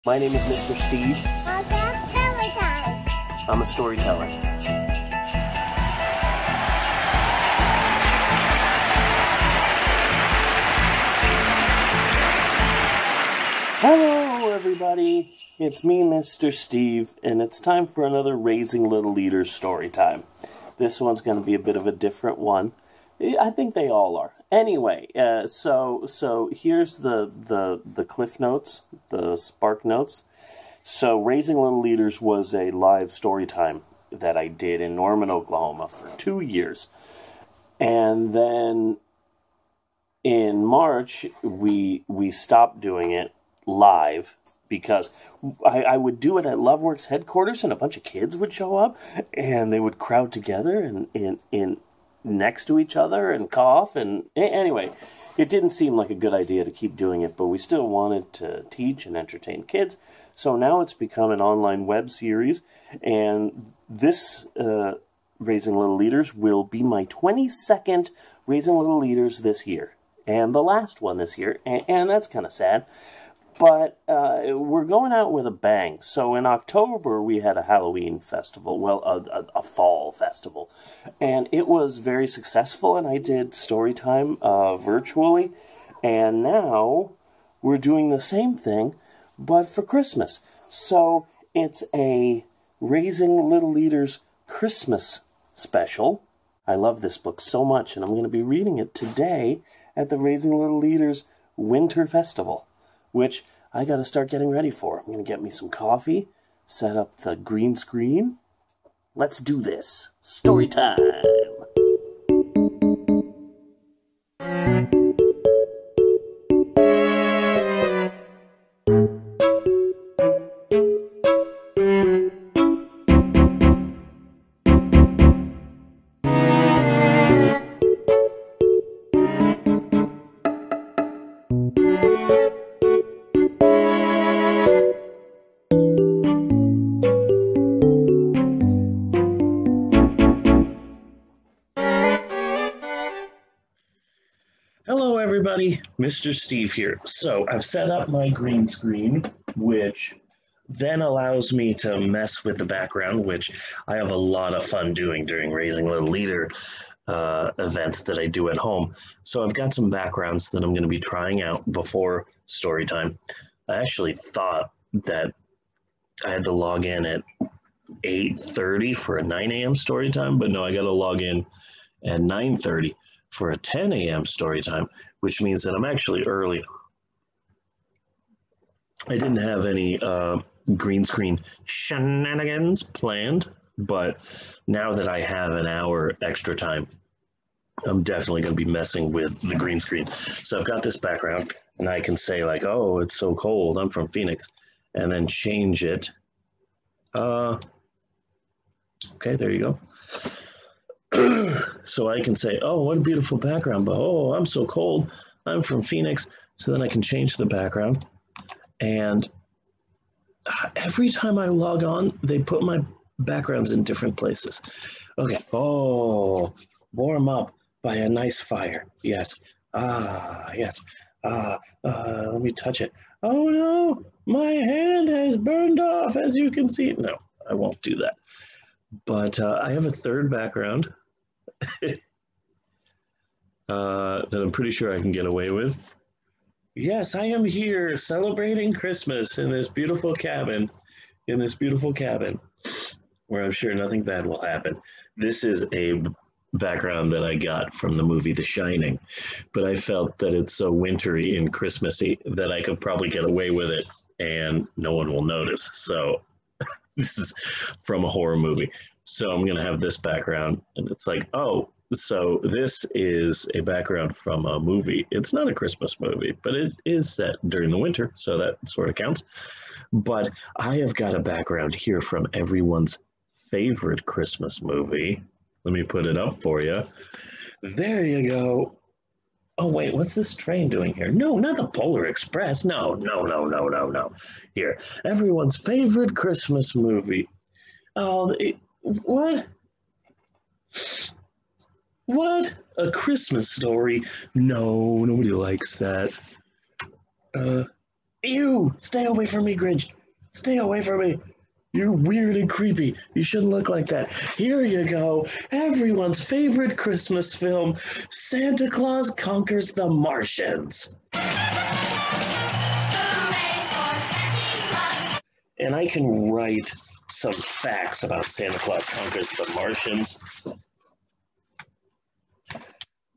My name is Mr. Steve. That's Storytime. I'm a storyteller. Hello, everybody. It's me, Mr. Steve, and it's time for another Raising Little Leaders story time. This one's going to be a bit of a different one. I think they all are. Anyway, so here's the cliff notes, the spark notes. So Raising Little Leaders was a live story time that I did in Norman, Oklahoma for 2 years. And then in March, we stopped doing it live because I would do it at Loveworks headquarters and a bunch of kids would show up and they would crowd together and in next to each other and cough. And anyway, it didn't seem like a good idea to keep doing it, but we still wanted to teach and entertain kids. So now it's become an online web series, and this Raising Little Leaders will be my 22nd Raising Little Leaders this year, and the last one this year, and that's kind of sad. But we're going out with a bang. So in October, we had a Halloween festival, well, a fall festival. And it was very successful, and I did story time virtually. And now we're doing the same thing, but for Christmas. So it's a Raising Little Leaders Christmas special. I love this book so much, and I'm going to be reading it today at the Raising Little Leaders Winter Festival, which I got to start getting ready for. I'm going to get me some coffee, set up the green screen. Let's do this. Story time. Hello everybody, Mr. Steve here. So I've set up my green screen, which then allows me to mess with the background, which I have a lot of fun doing during Raising Little Leader events that I do at home. So I've got some backgrounds that I'm going to be trying out before story time. I actually thought that I had to log in at 8:30 for a 9 a.m. story time, but no, I got to log in at 9:30 for a 10 a.m. story time, which means that I'm actually early. I didn't have any green screen shenanigans planned, but now that I have an hour extra time, I'm definitely going to be messing with the green screen. So I've got this background, and I can say like, oh, it's so cold, I'm from Phoenix, and then change it. Okay, there you go. So I can say, oh, what a beautiful background, but oh, I'm so cold, I'm from Phoenix. So then I can change the background, and every time I log on, they put my backgrounds in different places. Okay, oh, warm up by a nice fire. Yes, yes, let me touch it. Oh no, my hand has burned off, as you can see. No, I won't do that. But I have a third background that I'm pretty sure I can get away with. Yes, I am here celebrating Christmas in this beautiful cabin, where I'm sure nothing bad will happen. This is a background that I got from the movie The Shining, but I felt that it's so wintry and Christmassy that I could probably get away with it and no one will notice. So this is from a horror movie. So I'm going to have this background, and it's like, oh, so this is a background from a movie. It's not a Christmas movie, but it is set during the winter, so that sort of counts. But I have got a background here from everyone's favorite Christmas movie. Let me put it up for you. There you go. Oh, wait, what's this train doing here? No, not the Polar Express. No. Here, everyone's favorite Christmas movie. Oh, what? What? A Christmas Story? No, nobody likes that. Ew! Stay away from me, Grinch. Stay away from me. You're weird and creepy. You shouldn't look like that. Here you go. Everyone's favorite Christmas film, Santa Claus Conquers the Martians. And I can write some facts about Santa Claus Conquers the Martians,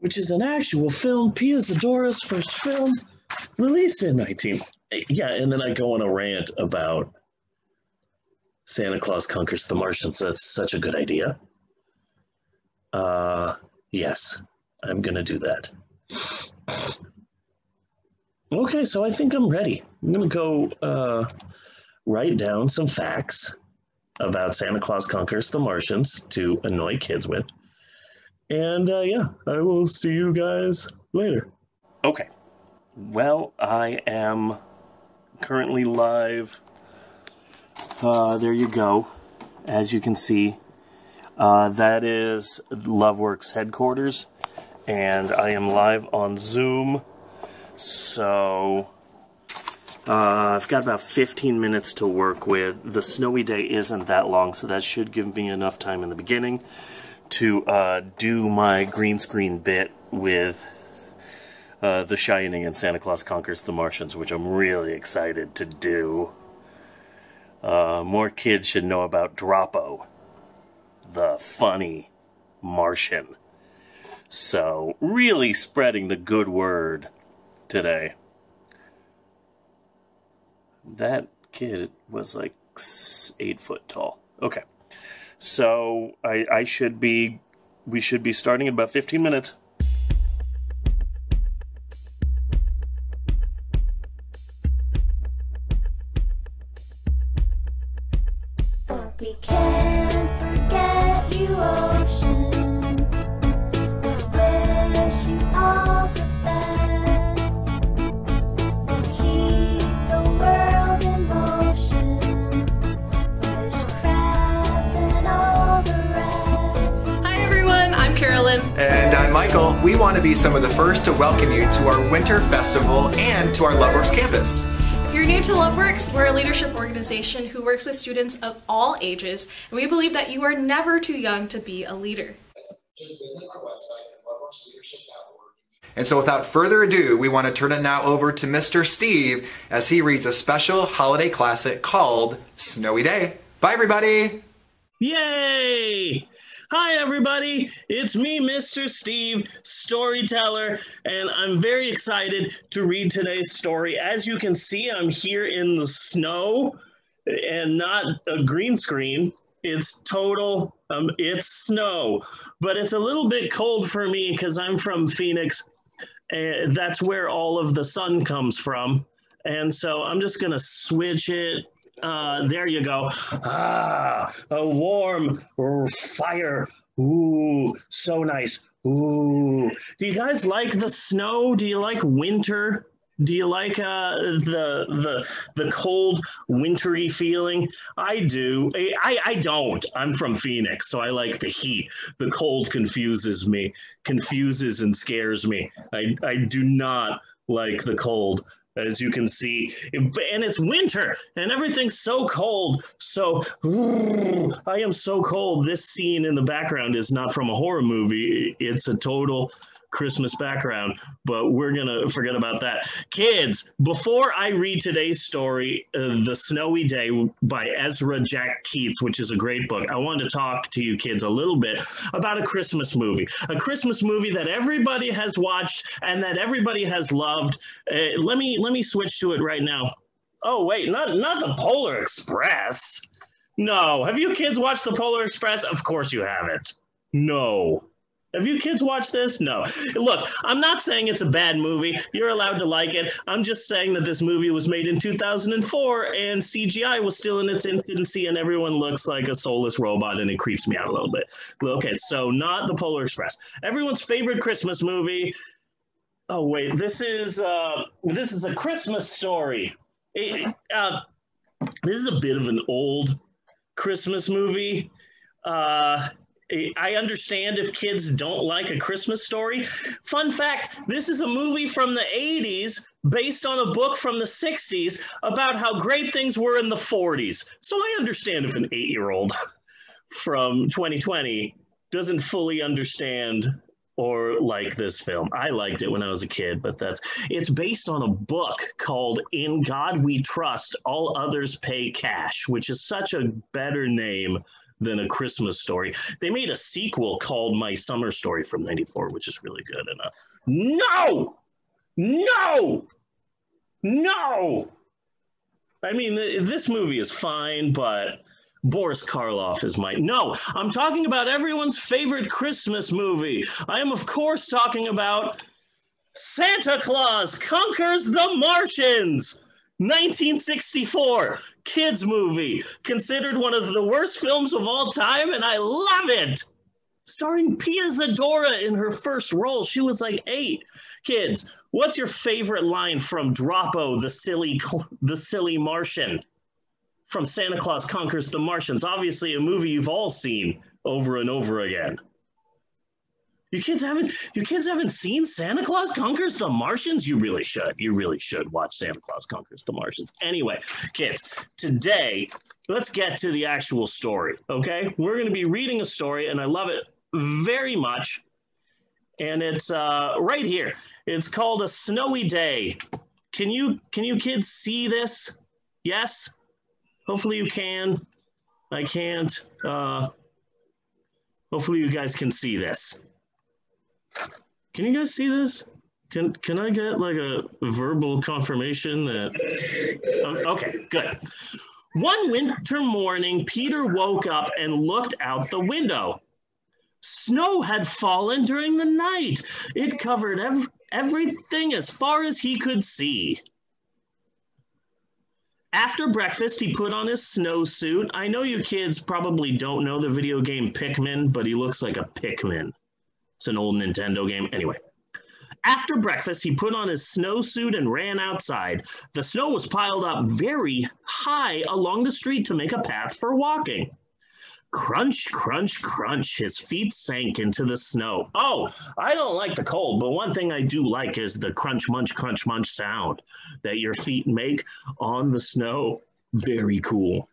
which is an actual film, Pia Zadora's first film, released in 19... Yeah, and then I go on a rant about Santa Claus Conquers the Martians. That's such a good idea. Yes, I'm gonna do that. Okay, so I think I'm ready. I'm gonna go write down some facts about Santa Claus Conquers the Martians to annoy kids with. And yeah, I will see you guys later. Okay. Well, I am currently live. There you go. As you can see, that is Loveworks headquarters, and I am live on Zoom. So I've got about 15 minutes to work with. The snowy day isn't that long, so that should give me enough time in the beginning to do my green screen bit with The Shining and Santa Claus Conquers the Martians, which I'm really excited to do. More kids should know about Droppo, the funny Martian. So, really spreading the good word today. That kid was like 8 foot tall. Okay. So, we should be starting in about 15 minutes. We can't forget you, ocean. Wish you all the best. Keep the world in motion. Fish, crabs, and all the rest. Hi everyone, I'm Carolyn. And I'm Michael. We want to be some of the first to welcome you to our winter festival and to our Loveworks campus. If you're new to Loveworks, we're a leadership organization who works with students of all ages, and we believe that you are never too young to be a leader. Just visit our website at loveworksleadership.org. And so without further ado, we want to turn it now over to Mr. Steve as he reads a special holiday classic called Snowy Day. Bye everybody! Yay! Hi, everybody. It's me, Mr. Steve, storyteller, and I'm very excited to read today's story. As you can see, I'm here in the snow and not a green screen. It's total, it's snow, but it's a little bit cold for me because I'm from Phoenix, and that's where all of the sun comes from. And so I'm just going to switch it. There you go. Ah, a warm fire. Ooh, so nice. Ooh. Do you guys like the snow? Do you like winter? Do you like the cold, wintry feeling? I do. I don't. I'm from Phoenix, so I like the heat. The cold confuses me, confuses and scares me. I do not like the cold. As you can see, and it's winter, and everything's so cold. So, I am so cold. This scene in the background is not from a horror movie. It's a total Christmas background, but we're going to forget about that. Kids, before I read today's story, The Snowy Day by Ezra Jack Keats, which is a great book, I want to talk to you kids a little bit about a Christmas movie that everybody has watched and that everybody has loved. Let me switch to it right now. Oh, wait, not the Polar Express. No. Have you kids watched the Polar Express? Of course you haven't. No. Have you kids watched this? No. Look, I'm not saying it's a bad movie. You're allowed to like it. I'm just saying that this movie was made in 2004 and CGI was still in its infancy and everyone looks like a soulless robot and it creeps me out a little bit. Okay, so not the Polar Express. Everyone's favorite Christmas movie. Oh, wait, this is a Christmas Story. This is a bit of an old Christmas movie. I understand if kids don't like A Christmas Story. Fun fact, this is a movie from the 80s based on a book from the 60s about how great things were in the 40s. So I understand if an 8-year-old from 2020 doesn't fully understand or like this film. I liked it when I was a kid, but it's based on a book called In God We Trust, All Others Pay Cash, which is such a better name than A Christmas Story. They made a sequel called My Summer Story from '94, which is really good. And no! I mean, this movie is fine, but Boris Karloff is No, I'm talking about everyone's favorite Christmas movie. I am, of course, talking about Santa Claus Conquers the Martians. 1964, kids movie, considered one of the worst films of all time, and I love it. Starring Pia Zadora in her first role. She was like 8. Kids, what's your favorite line from Droppo, the silly Martian, from Santa Claus Conquers the Martians? Obviously a movie you've all seen over and over again. You kids haven't seen Santa Claus Conquers the Martians? You really should. You really should watch Santa Claus Conquers the Martians. Anyway, kids, today, let's get to the actual story, okay? We're going to be reading a story, and I love it very much. And it's right here. It's called A Snowy Day. Can you kids see this? Yes? Hopefully you can. I can't. Hopefully you guys can see this. Can you guys see this? Can I get like a verbal confirmation that... Okay, good. One winter morning, Peter woke up and looked out the window. Snow had fallen during the night. It covered everything as far as he could see. After breakfast, he put on his snowsuit. I know you kids probably don't know the video game Pikmin, but he looks like a Pikmin. It's an old Nintendo game. Anyway, after breakfast, he put on his snowsuit and ran outside. The snow was piled up very high along the street to make a path for walking. Crunch, crunch, crunch. His feet sank into the snow. Oh, I don't like the cold, but one thing I do like is the crunch, munch sound that your feet make on the snow. Very cool.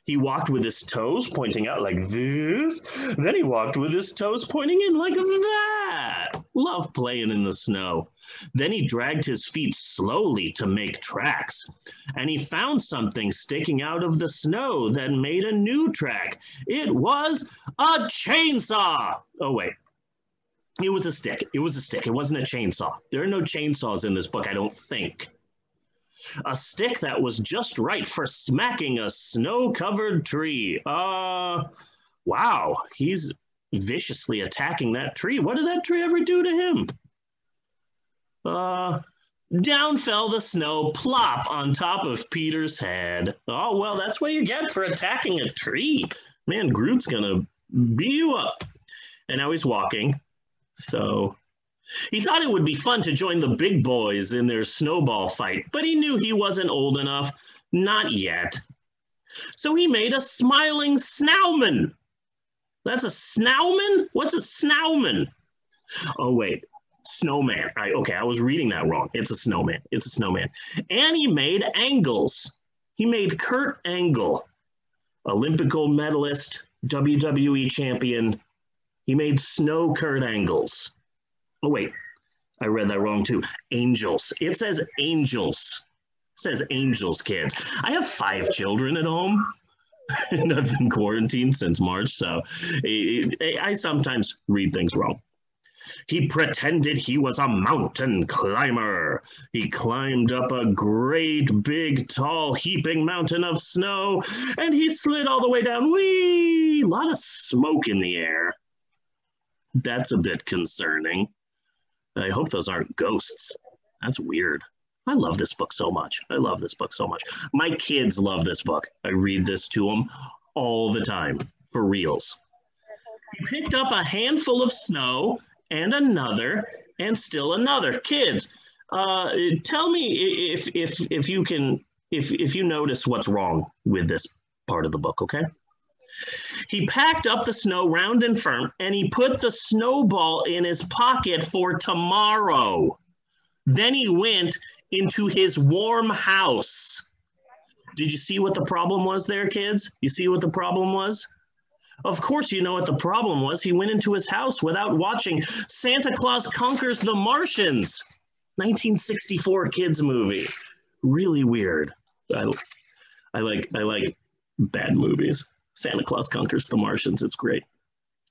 He walked with his toes pointing out like this. Then he walked with his toes pointing in like that. Love playing in the snow. Then he dragged his feet slowly to make tracks. And he found something sticking out of the snow that made a new track. It was a chainsaw. Oh, wait. It was a stick. It was a stick. It wasn't a chainsaw. There are no chainsaws in this book, I don't think. A stick that was just right for smacking a snow-covered tree. Wow, he's viciously attacking that tree. What did that tree ever do to him? Down fell the snow, plop, on top of Peter's head. Oh, well, that's what you get for attacking a tree. Man, Groot's gonna beat you up. And now he's walking, so... He thought it would be fun to join the big boys in their snowball fight, but he knew he wasn't old enough. Not yet. So he made a smiling snowman. That's a snowman? What's a snowman? Oh, wait. Snowman. Okay, I was reading that wrong. It's a snowman. It's a snowman. And he made angles. He made Kurt Angle, Olympic gold medalist, WWE champion. He made snow Kurt Angles. Oh, wait, I read that wrong too. Angels. It says angels. It says angels, kids. I have 5 children at home, and I've been quarantined since March, so I sometimes read things wrong. He pretended he was a mountain climber. He climbed up a great, big, tall, heaping mountain of snow, and he slid all the way down. Whee! A lot of smoke in the air. That's a bit concerning. I hope those aren't ghosts. That's weird. I love this book so much. I love this book so much. My kids love this book. I read this to them all the time, for reals. He picked up a handful of snow and another and still another. Kids, tell me if you notice what's wrong with this part of the book, okay? He packed up the snow round and firm, and he put the snowball in his pocket for tomorrow. Then he went into his warm house. Did you see what the problem was there, kids? You see what the problem was? Of course you know what the problem was. He went into his house without watching Santa Claus Conquers the Martians. 1964 kids movie. Really weird. I like bad movies. Santa Claus Conquers the Martians. It's great.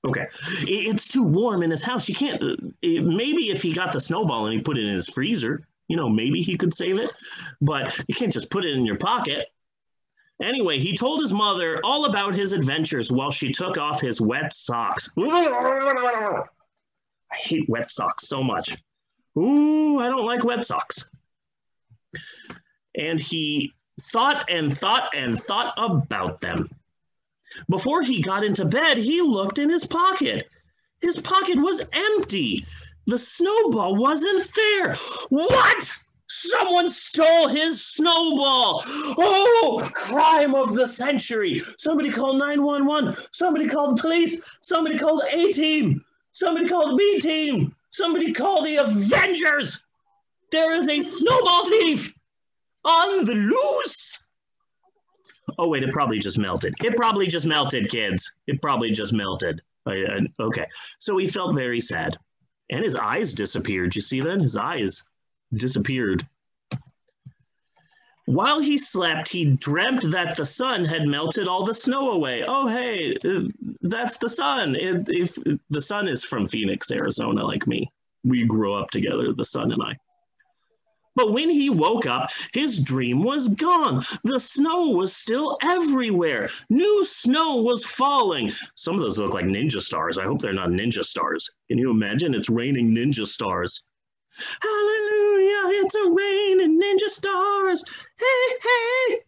Okay. It's too warm in his house. You can't, maybe if he got the snowball and he put it in his freezer, you know, maybe he could save it, but you can't just put it in your pocket. Anyway, he told his mother all about his adventures while she took off his wet socks. I hate wet socks so much. Ooh, I don't like wet socks. And he thought and thought and thought about them. Before he got into bed, he looked in his pocket. His pocket was empty. The snowball wasn't there. What? Someone stole his snowball. Oh, crime of the century. Somebody called 911. Somebody called the police. Somebody called the A-team. Somebody called the B-team. Somebody called the Avengers. There is a snowball thief on the loose. Oh, wait, it probably just melted. It probably just melted, kids. It probably just melted. Okay, so he felt very sad. And his eyes disappeared. You see that? His eyes disappeared. While he slept, he dreamt that the sun had melted all the snow away. Oh, hey, that's the sun. If the sun is from Phoenix, Arizona, like me. We grew up together, the sun and I. But when he woke up, his dream was gone. The snow was still everywhere. New snow was falling. Some of those look like ninja stars. I hope they're not ninja stars. Can you imagine? It's raining ninja stars. Hallelujah, it's a raining ninja stars. Hey, hey.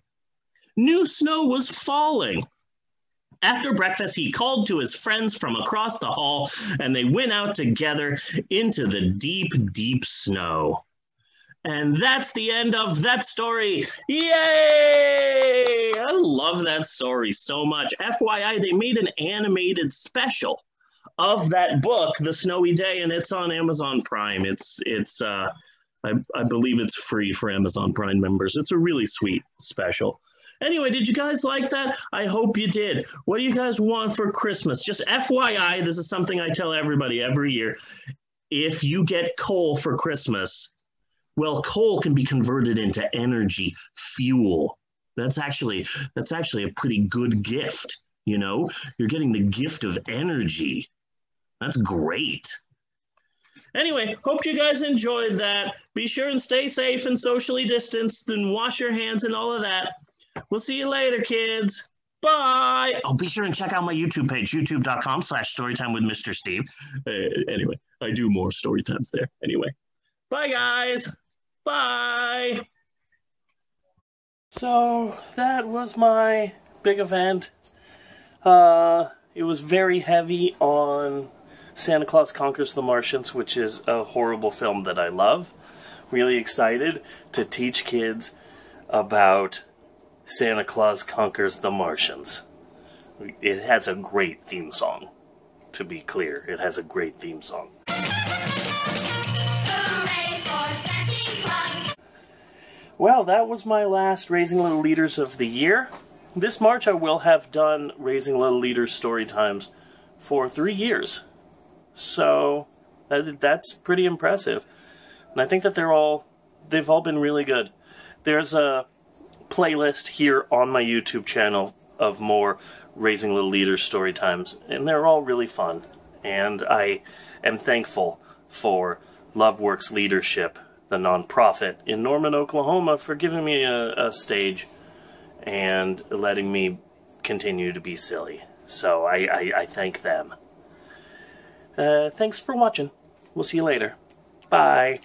New snow was falling. After breakfast, he called to his friends from across the hall, and they went out together into the deep, deep snow. And that's the end of that story. Yay! I love that story so much. FYI, they made an animated special of that book, The Snowy Day, and it's on Amazon Prime. I believe it's free for Amazon Prime members. It's a really sweet special. Anyway, did you guys like that? I hope you did. What do you guys want for Christmas? Just FYI, this is something I tell everybody every year. If you get coal for Christmas, well, coal can be converted into energy, fuel. That's actually a pretty good gift, you know? You're getting the gift of energy. That's great. Anyway, hope you guys enjoyed that. Be sure and stay safe and socially distanced and wash your hands and all of that. We'll see you later, kids. Bye. Oh, be sure and check out my YouTube page, youtube.com/storytime with Mr. Steve. Anyway, I do more story times there. Anyway, bye, guys. Bye. So that was my big event. It was very heavy on Santa Claus Conquers the Martians, which is a horrible film that I love. Really excited to teach kids about Santa Claus Conquers the Martians. It has a great theme song, to be clear. It has a great theme song. Well, that was my last Raising Little Leaders of the year. This March I will have done Raising Little Leaders story times for 3 years. So that's pretty impressive. And I think that they've all been really good. There's a playlist here on my YouTube channel of more Raising Little Leaders story times, and they're all really fun. And I am thankful for Loveworks Leadership, the nonprofit in Norman, Oklahoma, for giving me a stage and letting me continue to be silly. So I thank them. Thanks for watching. We'll see you later. Bye.